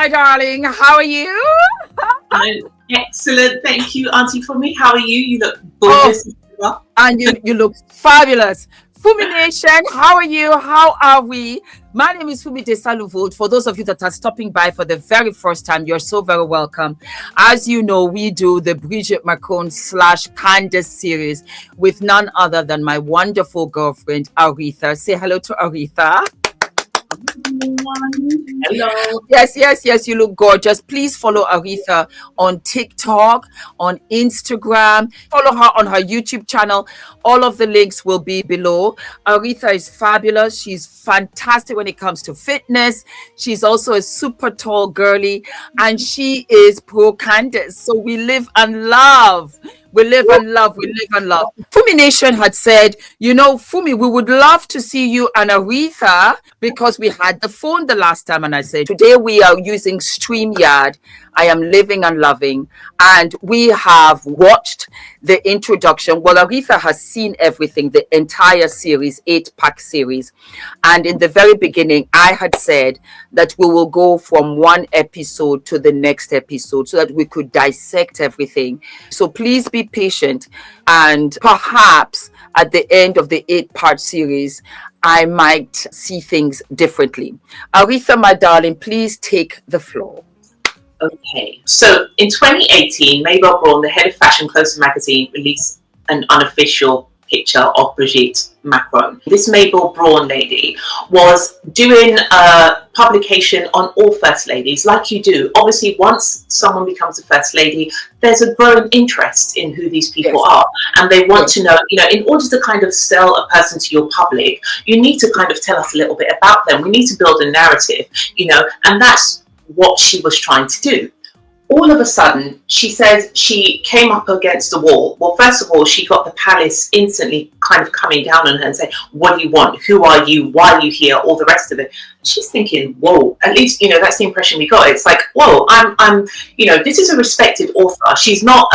my darling. How are you? I'm excellent. Thank you, Auntie Fumi. How are you? You look Oh, gorgeous. and you look fabulous. Fumi Nation, how are you? How are we? My name is Fumidesaluvold. For those of you that are stopping by for the very first time, you're so very welcome. As you know, we do the Bridget Macron / Candace series with none other than my wonderful girlfriend, Aretha. Say hello to Aretha. Hello. Yes, you look gorgeous. Please follow Aretha on TikTok, on Instagram. Follow her on her YouTube channel. All of the links will be below. Aretha is fabulous. She's fantastic when it comes to fitness. She's also a super tall girly, and she is pro Candace. So we live and love. We live and love. We live and love. Fumi Nation had said, Fumi, we would love to see you and Aretha because we had the phone the last time. And I said, today we are using StreamYard. I am living and loving. And we have watched the introduction. Well, Aretha has seen everything, the entire series, 8-pack series. And in the very beginning, I had said that we will go from one episode to the next episode so that we could dissect everything. So please be patient, and perhaps at the end of the 8-part series I might see things differently. Aretha, my darling, please take the floor. Okay, so in 2018, Mabel Braun, the head of Fashion Closer magazine, released an unofficial picture of Brigitte Macron. This Mabel Braun lady was doing a publication on all first ladies, like you do. Obviously, once someone becomes a first lady, there's a growing interest in who these people are, and they want to know, in order to kind of sell a person to your public, you need to kind of tell us a little bit about them. We need to build a narrative, and that's what she was trying to do. All of a sudden, she says she came up against the wall. Well, first of all, she got the palace instantly kind of coming down on her and saying, what do you want? Who are you? Why are you here? All the rest of it. She's thinking, whoa, at least, that's the impression we got. It's like, whoa, I'm this is a respected author. She's not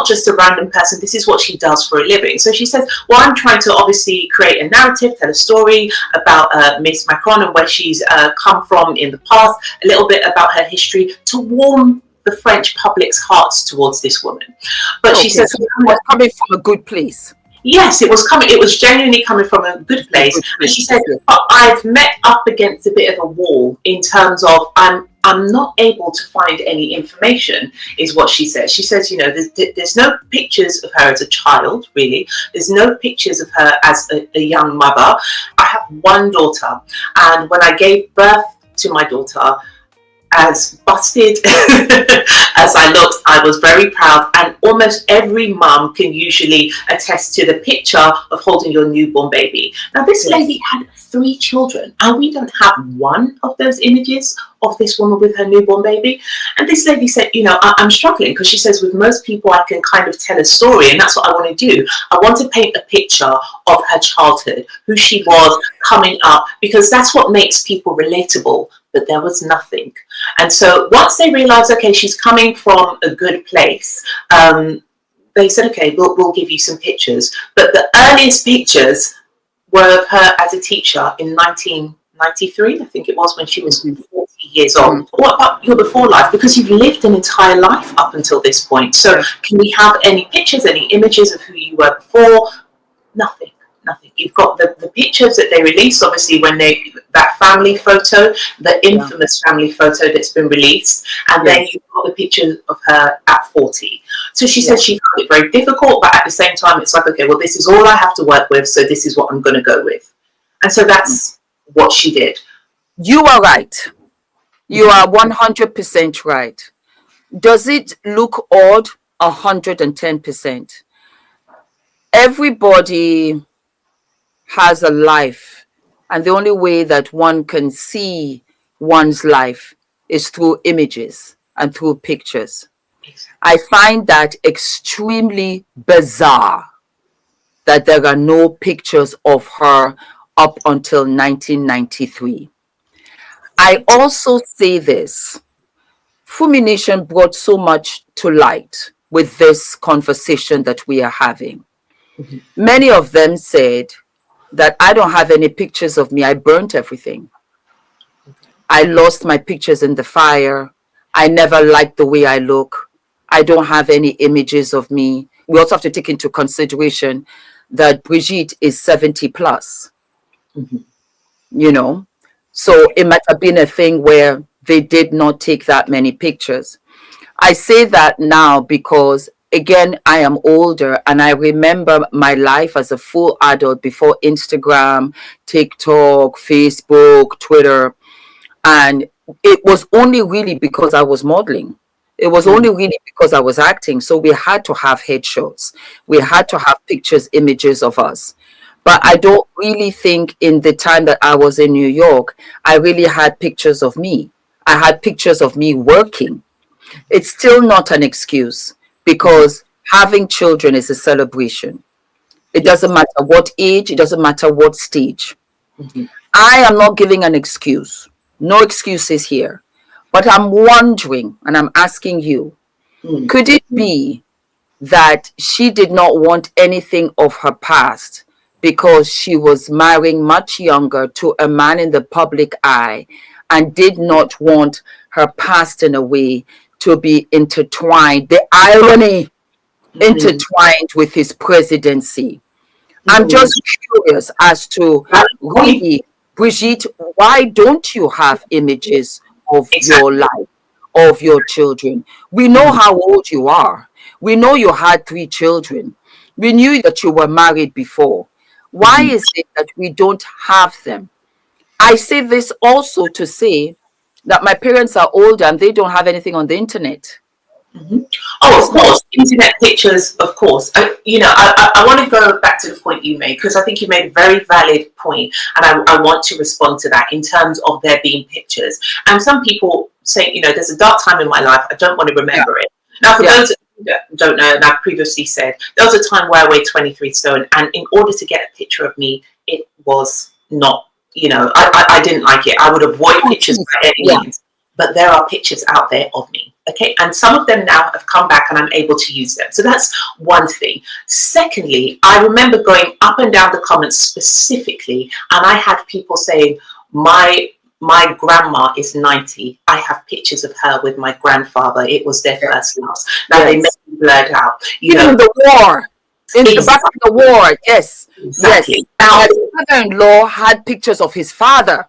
just a random person. This is what she does for a living. So she says, well, I'm trying to obviously create a narrative, tell a story about Miss Macron and where she's come from in the past, a little bit about her history to warm the French public's hearts towards this woman. But she says, so it was coming from a good place. Yes, it was genuinely coming from a good place. And she said, but I've met up against a bit of a wall in terms of I'm not able to find any information, is what she says. She says, there's no pictures of her as a child, really. There's no pictures of her as a young mother. I have one daughter, and when I gave birth to my daughter, as busted as I looked, I was very proud, and almost every mum can usually attest to the picture of holding your newborn baby. Now, this lady had 3 children, and we don't have one of those images of this woman with her newborn baby. And this lady said, I'm struggling, because she says with most people I can kind of tell a story, and that's what I want to do. I want to paint a picture of her childhood, who she was coming up, because that's what makes people relatable. But there was nothing. And so once they realized, okay, she's coming from a good place, they said, okay, we'll give you some pictures. But the earliest pictures were of her as a teacher in 1993, I think it was, when she was 40 years old. What about your before life? Because you've lived an entire life up until this point. So can we have any pictures, any images of who you were before? Nothing. You've got the pictures that they released, obviously, when that family photo, the infamous family photo that's been released, and then you've got the picture of her at 40. So she says she found it very difficult, but at the same time, it's like, okay, well, this is all I have to work with, so this is what I'm going to go with. And so that's what she did. You are right. You are 100% right. Does it look odd? 110%. Everybody has a life, and the only way that one can see one's life is through images and through pictures. I find that extremely bizarre that there are no pictures of her up until 1993. I also say this, Fumi Nation brought so much to light with this conversation that we are having. Many of them said that I don't have any pictures of me. I burnt everything. I lost my pictures in the fire. I never liked the way I look. I don't have any images of me. We also have to take into consideration that Brigitte is 70 plus, you know. So it might have been a thing where they did not take that many pictures. I say that now because, again, I am older and I remember my life as a full adult before Instagram, TikTok, Facebook, Twitter. And it was only really because I was modeling. It was only really because I was acting. So we had to have headshots. We had to have pictures, images of us. But I don't really think in the time that I was in New York, I really had pictures of me. I had pictures of me working. It's still not an excuse because having children is a celebration. It doesn't matter what age, it doesn't matter what stage. I am not giving an excuse. No excuses here. But I'm wondering, and I'm asking you, could it be that she did not want anything of her past because she was marrying much younger to a man in the public eye and did not want her past in a way to be intertwined, the irony intertwined with his presidency? I'm just curious as to really, Brigitte, why don't you have images of your life, of your children? We know how old you are. We know you had 3 children. We knew that you were married before. Why is it that we don't have them? I say this also to say that my parents are older and they don't have anything on the internet. Oh, of course, internet pictures, of course. I want to go back to the point you made because I think you made a very valid point, and I want to respond to that in terms of there being pictures. And some people say, there's a dark time in my life, I don't want to remember it. Now, for those that don't know, and I've previously said, there was a time where I weighed 23 stone, and in order to get a picture of me, it was not, I didn't like it. I would avoid pictures by any means. But there are pictures out there of me, okay? And some of them now have come back and I'm able to use them. So that's one thing. Secondly, I remember going up and down the comments specifically, and I had people saying, my grandma is 90. I have pictures of her with my grandfather. It was their first loss. Now they may be blurred out. In the war. In the back of the war, yes. Exactly. Now, my father-in-law had pictures of his father.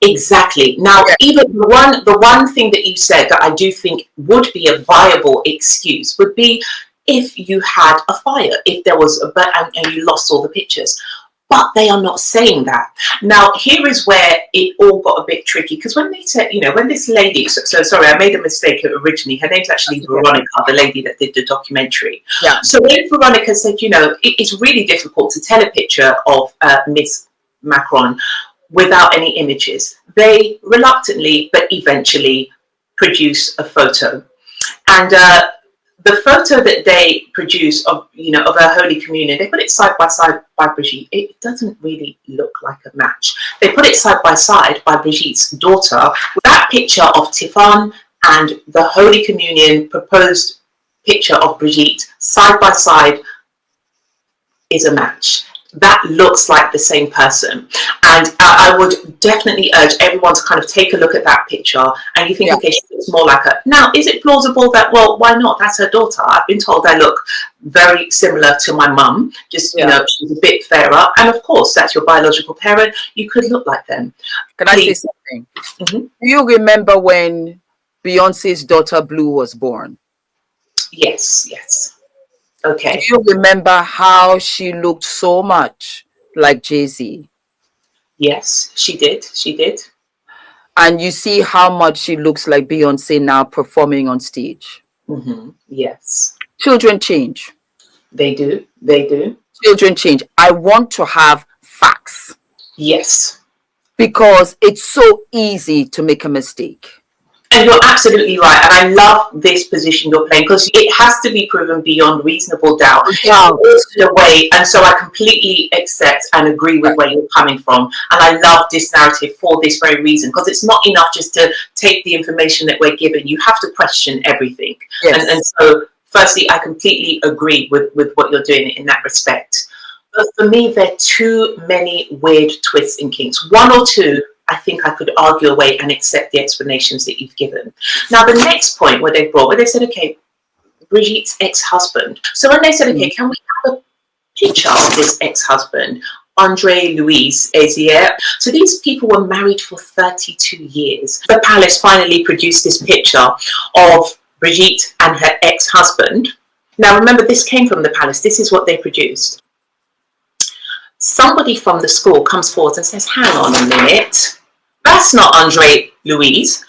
Exactly. Now, even the one thing that you said that I do think would be a viable excuse would be if you had a fire, if there was and you lost all the pictures. But they are not saying that. Now, here is where it all got a bit tricky because when they said, when this lady, so sorry, I made a mistake originally. Her name's actually Veronica, the lady that did the documentary. Yeah. So when Veronica said, it's really difficult to tell a picture of Miss Macron without any images. They reluctantly, but eventually produce a photo. And the photo that they produce of her Holy Communion, they put it side by side by Brigitte. It doesn't really look like a match. They put it side by side by Brigitte's daughter. That picture of Tiffany and the Holy Communion proposed picture of Brigitte side by side is a match. That looks like the same person. And I would definitely urge everyone to kind of take a look at that picture and you think, okay, she looks more like her. Now, is it plausible that, well, why not? That's her daughter. I've been told I look very similar to my mum, just, she's a bit fairer. And of course, that's your biological parent. You could look like them. Can I say something? Do you remember when Beyonce's daughter Blue was born? Yes. Okay. Do you remember how she looked so much like Jay-Z? Yes, she did. And you see how much she looks like Beyonce now performing on stage. Yes. Children change. They do. Children change. I want to have facts. Yes. Because it's so easy to make a mistake. And you're absolutely right. And I love this position you're playing because it has to be proven beyond reasonable doubt. And so I completely accept and agree with where you're coming from. And I love this narrative for this very reason, because it's not enough just to take the information that we're given. You have to question everything. Yes. And so firstly, I completely agree with what you're doing in that respect. But for me, there are too many weird twists and kinks. One or two I think I could argue away and accept the explanations that you've given. Now, the next point where they said, okay, Brigitte's ex-husband. So when they said, okay, can we have a picture of this ex-husband, Andre Louis Azier? So these people were married for 32 years. The palace finally produced this picture of Brigitte and her ex-husband. Now, remember, this came from the palace. This is what they produced. Somebody from the school comes forward and says, hang on a minute. That's not Andre Louise.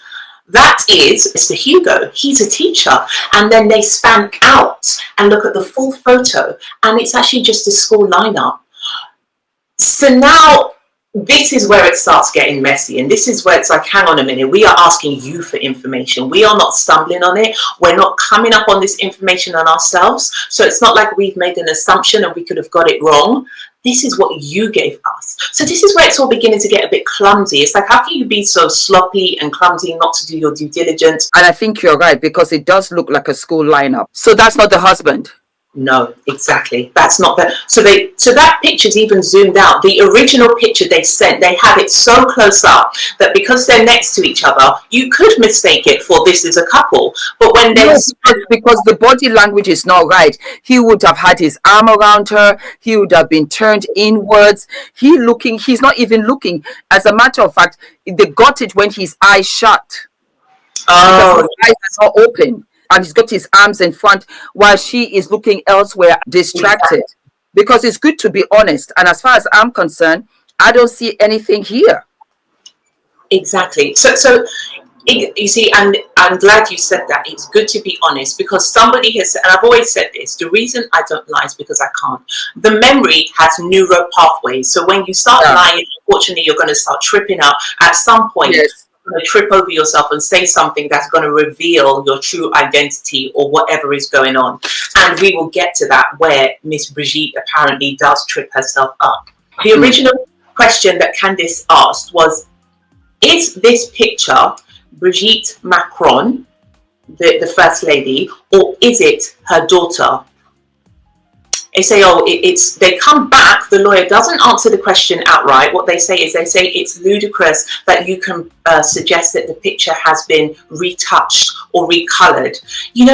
That is Mr. Hugo. He's a teacher. And then they span out and look at the full photo. And it's actually just a school lineup. So now this is where it starts getting messy. And this is where it's like, hang on a minute. We are asking you for information. We are not stumbling on it. We're not coming up on this information on ourselves. So it's not like we've made an assumption and we could have got it wrong. This is what you gave us. So this is where it's all beginning to get a bit clumsy. It's like, how can you be so sloppy and clumsy not to do your due diligence? And I think you're right, because it does look like a school lineup. So that's not the husband. No, exactly. That's not the. So that picture's even zoomed out. The original picture they sent, they had it so close up that because they're next to each other, you could mistake it for this is a couple. But when they because the body language is not right. He would have had his arm around her. He would have been turned inwards. He's not even looking. As a matter of fact, they got it when his eyes shut. Oh, his eyes are not open. And he's got his arms in front while she is looking elsewhere, distracted. Because it's good to be honest. And as far as I'm concerned, I don't see anything here. Exactly. So you see, and I'm glad you said that. It's good to be honest, because somebody has said, and I've always said this, the reason I don't lie is because I can't. The memory has neural pathways. So when you start lying, unfortunately, you're going to start tripping up at some point. Yes. Going to trip over yourself and say something that's going to reveal your true identity or whatever is going on. And we will get to that where Miss Brigitte apparently does trip herself up. The original question that Candace asked was, is this picture Brigitte Macron, the First Lady, or is it her daughter? They say, they come back. The lawyer doesn't answer the question outright. What they say is it's ludicrous that you can suggest that the picture has been retouched or recolored.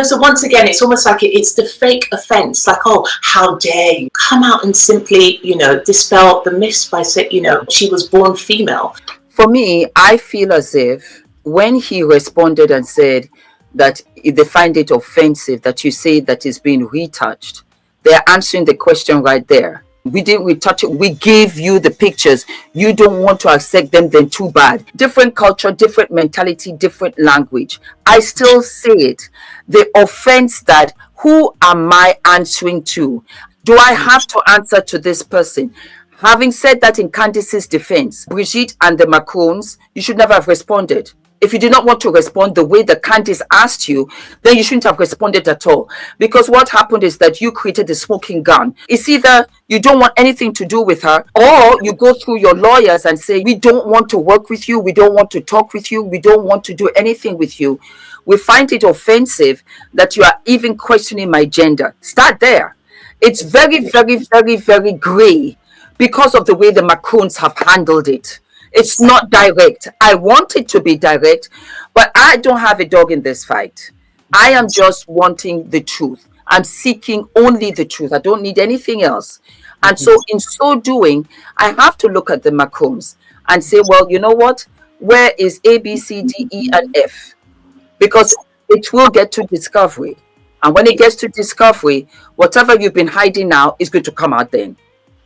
So once again, it's almost like it's the fake offense. Like, oh, how dare you come out and simply, dispel the myths by saying, she was born female. For me, I feel as if when he responded and said that they find it offensive that you say that it's been retouched, they're answering the question right there. We didn't retouch it. We gave you the pictures. You don't want to accept them, then too bad. Different culture, different mentality, different language. I still say it. The offense that, who am I answering to? Do I have to answer to this person? Having said that, in Candace's defense, Brigitte and the Macrons, you should never have responded. If you did not want to respond the way that Candace asked you, then you shouldn't have responded at all. Because what happened is that you created the smoking gun. It's either you don't want anything to do with her, or you go through your lawyers and say, we don't want to work with you. We don't want to talk with you. We don't want to do anything with you. We find it offensive that you are even questioning my gender. Start there. It's very, very, very, very gray because of the way the Macrons have handled it. It's not direct. I want it to be direct, but I don't have a dog in this fight. I am just wanting the truth. I'm seeking only the truth. I don't need anything else. And so in so doing, I have to look at the Macrons and say, well, you know what? Where is A, B, C, D, E, and F? Because it will get to discovery. And when it gets to discovery, whatever you've been hiding now is going to come out then.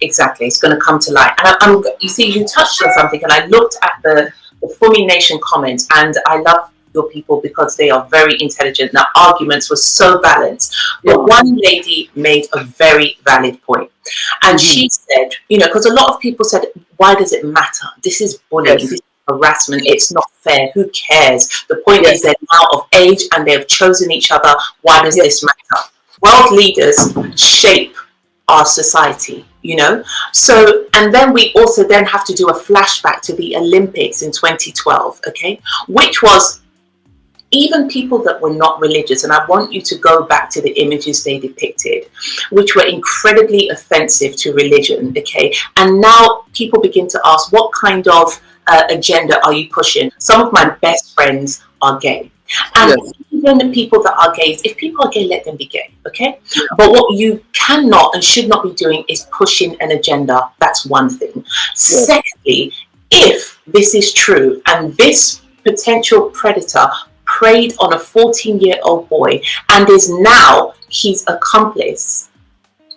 Exactly, it's going to come to light. And you see, you touched on something, and I looked at the Fumi Nation comments, and I love your people because they are very intelligent. The arguments were so balanced. But one lady made a very valid point. And she said, because a lot of people said, why does it matter? This is bullying, this is harassment, it's not fair, who cares? The point is they're now of age and they've chosen each other. Why does this matter? World leaders shape our society. So, and then we also then have to do a flashback to the Olympics in 2012, okay, which was even people that were not religious, and I want you to go back to the images they depicted, which were incredibly offensive to religion, okay, and now people begin to ask, what kind of agenda are you pushing? Some of my best friends are gay. And Yes. even the people that are gays, if people are gay, let them be gay, okay? Yeah. But what you cannot and should not be doing is pushing an agenda. That's one thing. Yes. Secondly, if this is true and this potential predator preyed on a 14-year-old boy and is now his accomplice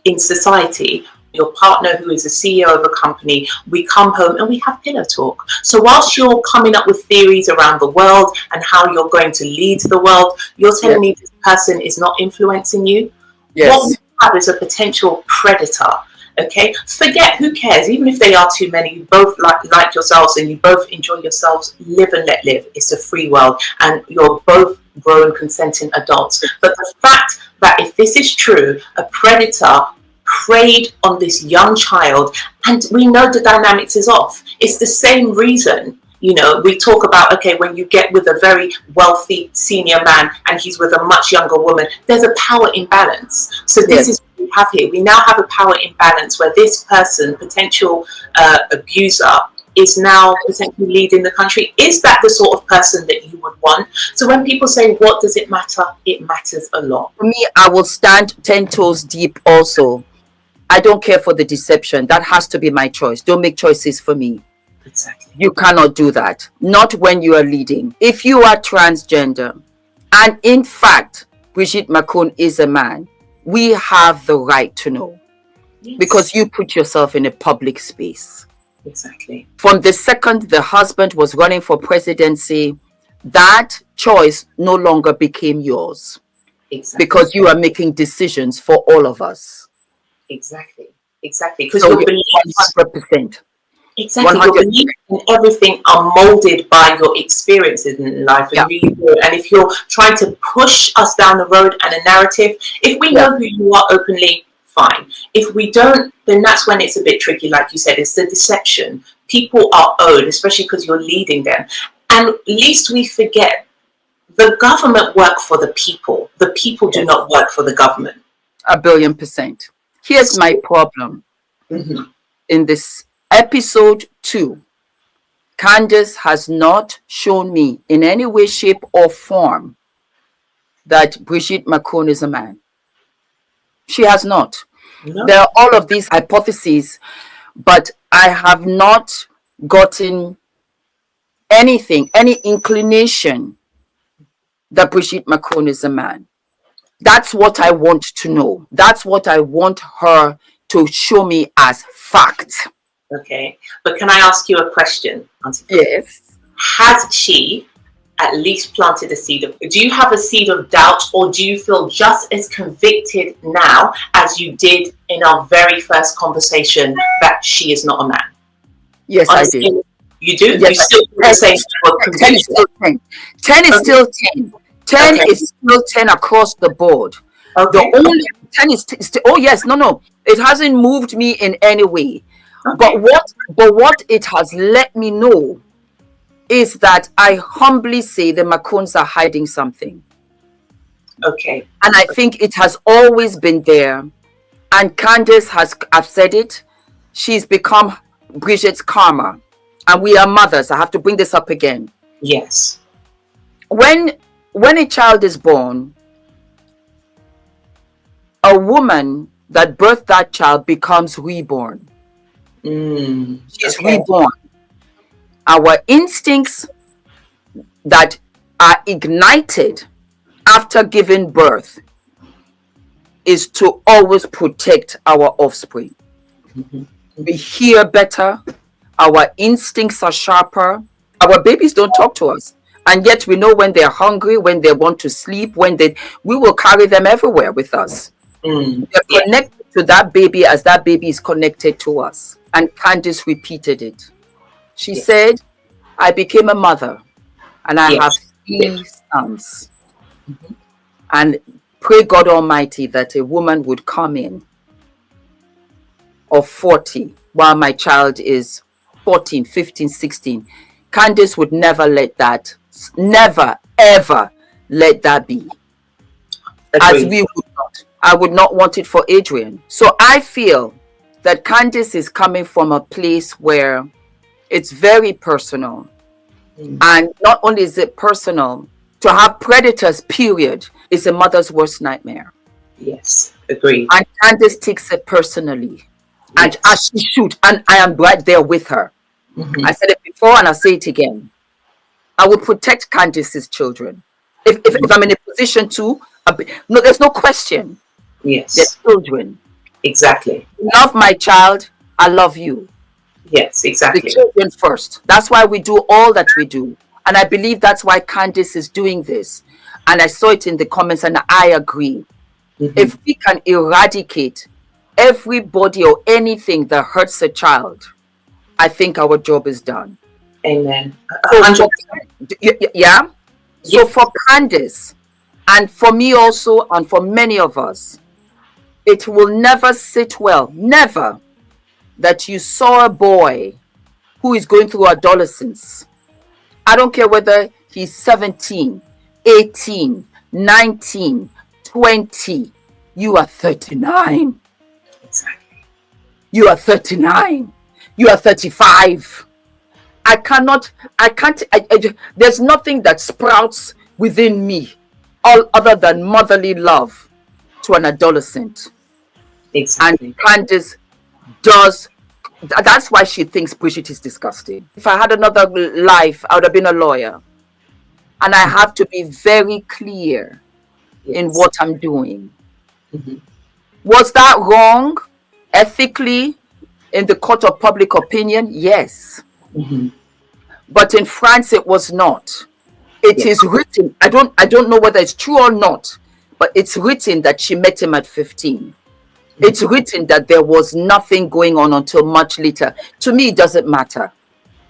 in society, your partner who is a CEO of a company, we come home and we have pillow talk. So whilst you're coming up with theories around the world and how you're going to lead the world, you're telling me this person is not influencing you. Yes. What we have is a potential predator. Okay, forget, who cares? Even if they are too many, you both like yourselves and you both enjoy yourselves. Live and let live. It's a free world, and you're both grown, consenting adults. But the fact that if this is true, a predator preyed on this young child, and we know the dynamics is off. It's the same reason, you know, we talk about, okay, when you get with a very wealthy senior man and he's with a much younger woman, there's a power imbalance. So this is what we have here. We now have a power imbalance where this person, potential abuser, is now potentially leading the country. Is that the sort of person that you would want? So when people say, what does it matter? It matters a lot. For me, I will stand 10 toes deep also. I don't care for the deception. That has to be my choice. Don't make choices for me. Exactly. You cannot do that. Not when you are leading. If you are transgender, and in fact, Brigitte Macron is a man, we have the right to know. Yes. Because you put yourself in a public space. Exactly. From the second the husband was running for presidency, that choice no longer became yours. Exactly. Because you are making decisions for all of us. Exactly. Because So your beliefs, 100%. exactly, your beliefs and everything are molded by your experiences in life. And, and if you're trying to push us down the road and a narrative, if we know who you are openly, fine. If we don't, then that's when it's a bit tricky. Like you said, it's the deception. People are owed, especially because you're leading them. And least we forget, the government work for the people. The people do not work for the government. 1,000,000,000%. Here's my problem. In this episode 2, Candace has not shown me in any way, shape, or form that Brigitte Macron is a man. She has not. No. There are all of these hypotheses, but I have not gotten anything, any inclination that Brigitte Macron is a man. That's what I want to know. That's what I want her to show me as fact. Okay, but can I ask you a question, Auntie? Yes. Has she at least planted a seed of, do you have a seed of doubt, or do you feel just as convicted now as you did in our very first conversation that she is not a man? Yes, honestly, I do. You do? Yes, you still feel the same? 10 is still 10. 10 is still 10. 10 is still 10 across the board. Okay. The only 10 is still, oh yes, no. It hasn't moved me in any way. Okay. But what it has let me know is that I humbly say the Macrons are hiding something. Okay. And I think it has always been there. And Candace has, I've said it, she's become Brigitte's karma. And we are mothers. I have to bring this up again. Yes. When a child is born, a woman that birthed that child becomes reborn. She's reborn. Our instincts that are ignited after giving birth is to always protect our offspring. We hear better. Our instincts are sharper. Our babies don't talk to us. And yet we know when they're hungry, when they want to sleep, we will carry them everywhere with us. We're connected to that baby as that baby is connected to us. And Candace repeated it. She said, I became a mother and I have 3 sons. And pray God Almighty that a woman would come in of 40 while my child is 14, 15, 16. Candace would never let that, never, ever let that be. As we would not. I would not want it for Adrian. So I feel that Candace is coming from a place where It's very personal. Mm. And not only is it personal, to have predators, period, is a mother's worst nightmare. Yes, agreed. And Candace takes it personally. And Yes. as she should, and I am right there with her. Mm-hmm. I said it before and I'll say it again. I will protect Candace's children. If I'm in a position to, no, there's no question. Yes. They're children. Exactly. Love my child, I love you. Yes, The exactly. children first. That's why we do all that we do. And I believe that's why Candace is doing this. And I saw it in the comments and I agree. Mm-hmm. If we can eradicate everybody or anything that hurts a child, I think our job is done. Amen. So yeah. So for Candace, and for me also, and for many of us, it will never sit well, never, that you saw a boy who is going through adolescence. I don't care whether he's 17, 18, 19, 20. You are 39. Exactly. You are 39. You are 35. There's nothing that sprouts within me all other than motherly love to an adolescent. Exactly. And Candace does. That's why she thinks Bridget is disgusting. If I had another life, I would have been a lawyer. And I have to be very clear in what I'm doing. Mm-hmm. Was that wrong ethically in the court of public opinion? Yes. Mm-hmm. But in France, it was not. It is written. I don't know whether it's true or not, but it's written that she met him at 15. It's written that there was nothing going on until much later. To me, it doesn't matter.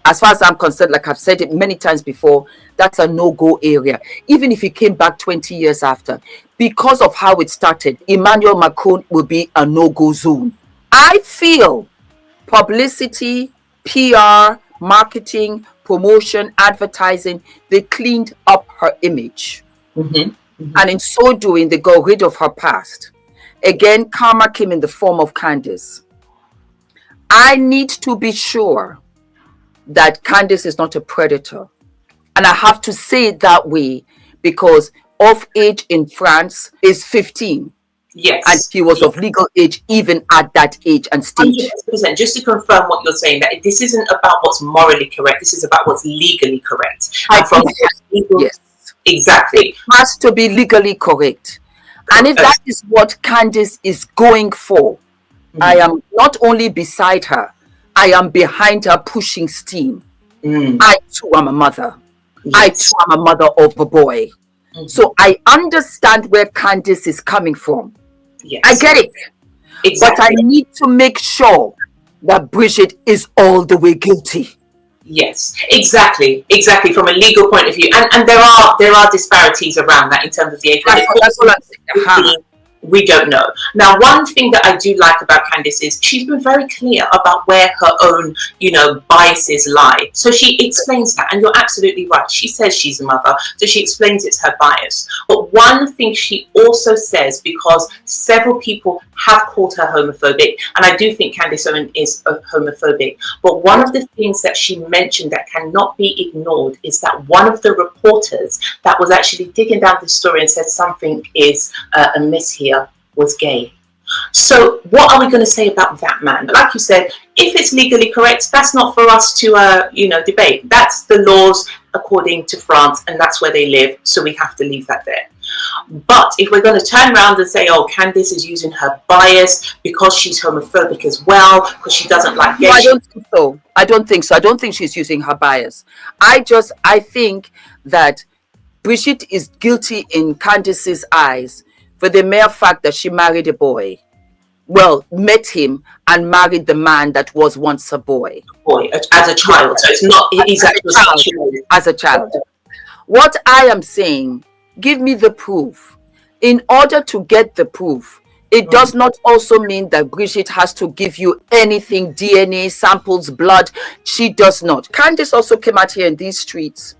As far as I'm concerned, like I've said it many times before, that's a no-go area. Even if he came back 20 years after, because of how it started, Emmanuel Macron will be a no-go zone. I feel publicity, PR, marketing, promotion, advertising, they cleaned up her image. Mm-hmm. Mm-hmm. And in so doing, they got rid of her past. Again, karma came in the form of Candace. I need to be sure that Candace is not a predator. And I have to say it that way because of age in France is 15. Yes. And he was of legal age even at that age and stage. 100%. Just to confirm what you're saying, that this isn't about what's morally correct. This is about what's legally correct. And from legal, yes. Exactly. It has to be legally correct. And if that is what Candace is going for, mm-hmm. I am not only beside her, I am behind her pushing steam. Mm. I too am a mother. Yes. I too am a mother of a boy. Mm-hmm. So I understand where Candace is coming from. Yes. I get it. Exactly. But I need to make sure that Bridget is all the way guilty. Yes, exactly. From a legal point of view, and there are disparities around that in terms of the age. That's all I'm saying. We don't know. Now, one thing that I do like about Candace is she's been very clear about where her own, biases lie. So she explains that, and you're absolutely right. She says she's a mother, so she explains it's her bias. But one thing she also says, because several people have called her homophobic, and I do think Candace Owens is homophobic, but one of the things that she mentioned that cannot be ignored is that one of the reporters that was actually digging down the story and said something is amiss here was gay. So what are we going to say about that man? Like you said, if it's legally correct, that's not for us to debate. That's the laws according to France, and that's where they live, so we have to leave that there. But if we're going to turn around and say, oh, Candace is using her bias because she's homophobic as well, because she doesn't like gay. No, I don't think so. I don't think she's using her bias. I think that Bridget is guilty in Candace's eyes for the mere fact that she married a boy. Well, met him and married the man that was once a boy. As a child. So it's not as a child. What I am saying, give me the proof. In order to get the proof, it does not also mean that Bridget has to give you anything, DNA, samples, blood. She does not. Candace also came out here in these streets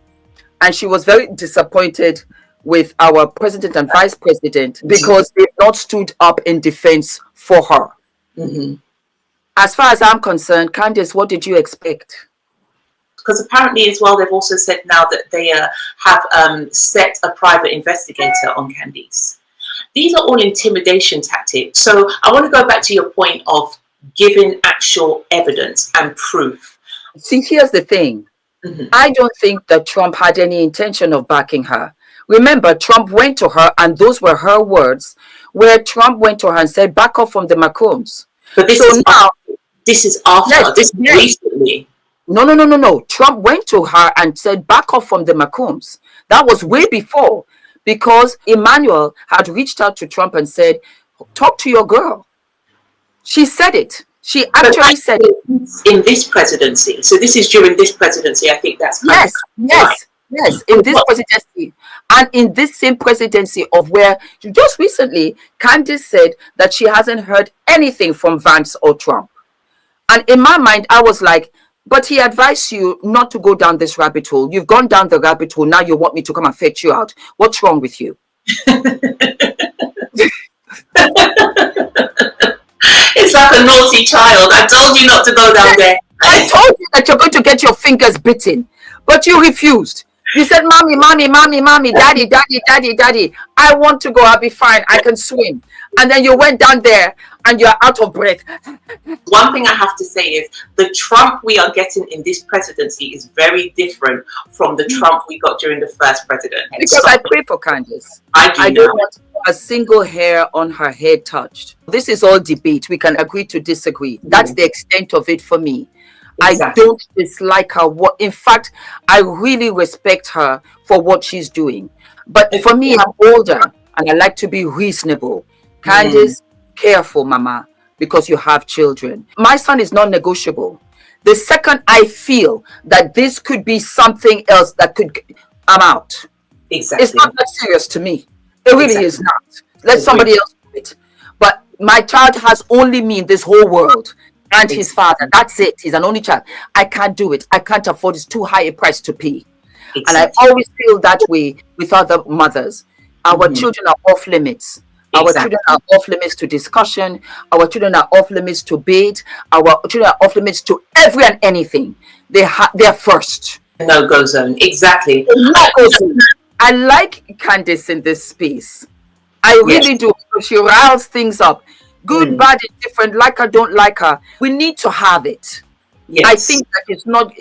and she was very disappointed with our president and vice president because they've not stood up in defense for her. Mm-hmm. As far as I'm concerned, Candace, what did you expect? because apparently as well, they've also said now that they have set a private investigator on Candace. These are all intimidation tactics. So I want to go back to your point of giving actual evidence and proof. See, here's the thing. I don't think that Trump had any intention of backing her. Remember, Trump went to her, and those were her words, where Trump went to her and said, back off from the Macrons. But this is after. This is recently. No. Trump went to her and said, back off from the Macrons. That was way before, because Emmanuel had reached out to Trump and said, talk to your girl. She said it. She actually said it. In this presidency. So this is during this presidency. I think that's yes, in this presidency. And in this same presidency of where just recently, Candace said that she hasn't heard anything from Vance or Trump. And in my mind, I was like, but he advised you not to go down this rabbit hole. You've gone down the rabbit hole. Now you want me to come and fetch you out. What's wrong with you? It's like a naughty child. I told you not to go down there. I told you that you're going to get your fingers bitten, but you refused. You said, mommy, daddy, I want to go. I'll be fine. I can swim. And then you went down there and you're out of breath. One thing I have to say is the Trump we are getting in this presidency is very different from the Trump we got during the first president. Because I pray for Candace. I don't want a single hair on her head touched. This is all debate. We can agree to disagree. That's the extent of it for me. Exactly. I don't dislike her. In fact, I really respect her for what she's doing. But for me, I'm older and I like to be reasonable. Candace, careful, mama, because you have children. My son is non-negotiable. The second I feel that this could be something else that could, I'm out. Exactly. It's not that serious to me. It really is not. Let somebody else do it. But my child has only me in this whole world. And his father. That's it. He's an only child. I can't do it. I can't afford. It's too high a price to pay. Exactly. And I always feel that way with other mothers. Our children are off limits. Our children are off limits to discussion. Our children are off limits to bait. Our children are off limits to every and anything. They're first. No-go zone. Exactly. No-go zone. I like Candace in this space. I really do. She riles things up. Good, bad, indifferent, like her, don't like her. We need to have it. Yes. I think that it's not,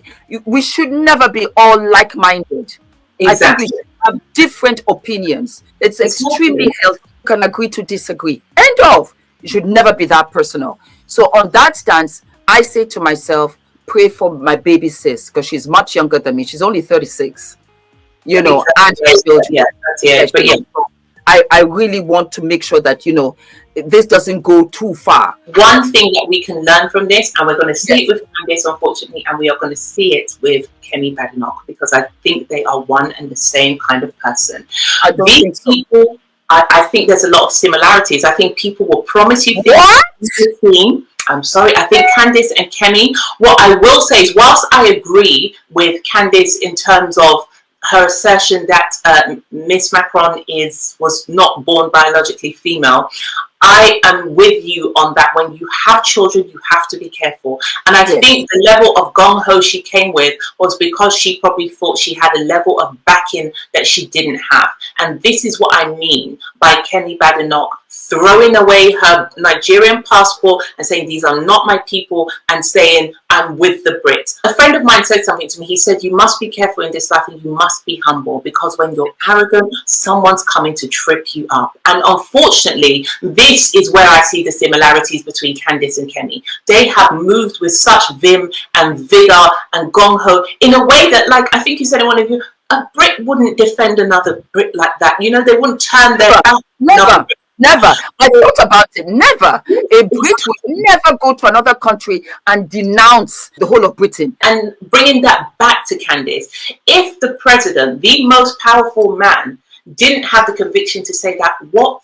we should never be all like-minded. Exactly. I think we should have different opinions. It's extremely healthy. You can agree to disagree. End of. It should never be that personal. So on that stance, I say to myself, pray for my baby sis, because she's much younger than me. She's only 36. You know, and I really want to make sure that, this doesn't go too far. One thing that we can learn from this, and we're going to see it with Candace, unfortunately, and we are going to see it with Kemi Badenoch, because I think they are one and the same kind of person. I think there's a lot of similarities. I think people will promise you things. I'm sorry. I think Candace and Kemi, what I will say is, whilst I agree with Candace in terms of her assertion that Miss Macron was not born biologically female, I am with you on that. When you have children, you have to be careful. And I think the level of gung-ho she came with was because she probably thought she had a level of backing that she didn't have. And this is what I mean by Kemi Badenoch throwing away her Nigerian passport and saying, these are not my people, and saying, I'm with the Brits. A friend of mine said something to me. He said, you must be careful in this life and you must be humble, because when you're arrogant, someone's coming to trip you up. And unfortunately, this is where I see the similarities between Candace and Kemi. They have moved with such vim and vigor and gung-ho in a way that, like I think you said in one of you, a Brit wouldn't defend another Brit like that. They wouldn't turn their back. Never. I thought about it. Never. A Brit would never go to another country and denounce the whole of Britain. And bringing that back to Candace, if the president, the most powerful man, didn't have the conviction to say that, what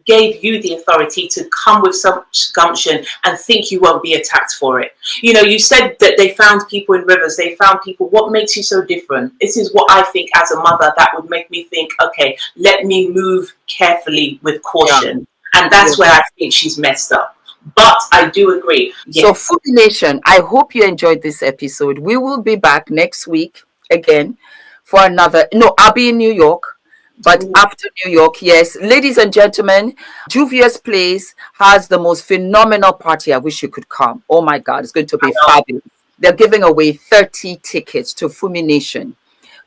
gave you the authority to come with such gumption and think you won't be attacked for it? You said that they found people in rivers, they found people. What makes you so different? This is what I think as a mother, that would make me think, okay, let me move carefully with caution. And that's where I think she's messed up. But I do agree. So, Yes. Fumi Nation, I hope you enjoyed this episode. We will be back next week again for another. No, I'll be in New York, but Ooh, after New York, yes. Ladies and gentlemen, Juvia's Place has the most phenomenal party. I wish you could come. Oh my God, it's going to I be know. fabulous. They're giving away 30 tickets to Fumi Nation.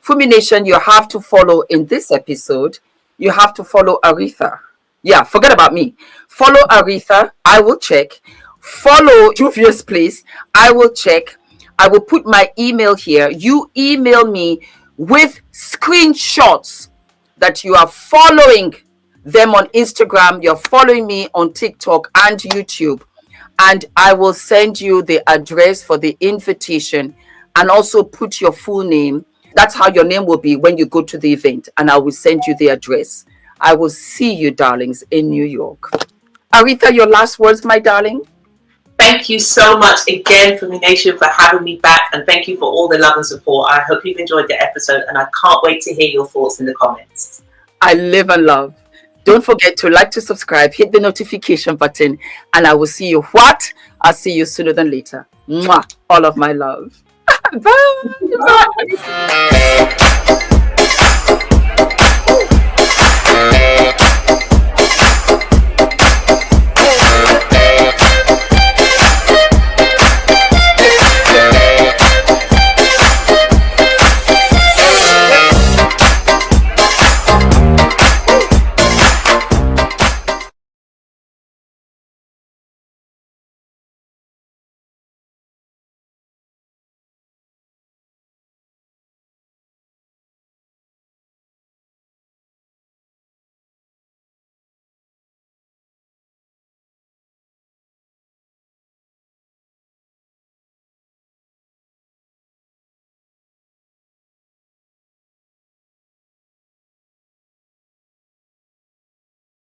Fumi Nation, you have to follow in this episode, you have to follow Aretha. Yeah, forget about me. Follow Aretha. I will check. Follow Juvia's Place. I will check. I will put my email here. You email me with screenshots that you are following them on Instagram, you're following me on TikTok and YouTube, and I will send you the address for the invitation and also put your full name. That's how your name will be when you go to the event, and I will send you the address. I will see you, darlings, in New York. Aretha, your last words, my darling? Thank you so much again, Fumi Nation, for having me back, and thank you for all the love and support. I hope you've enjoyed the episode, and I can't wait to hear your thoughts in the comments. I live and love. Don't forget to like, to subscribe, hit the notification button, and I will see you what? I'll see you sooner than later. Mwah. All of my love. Bye. Bye.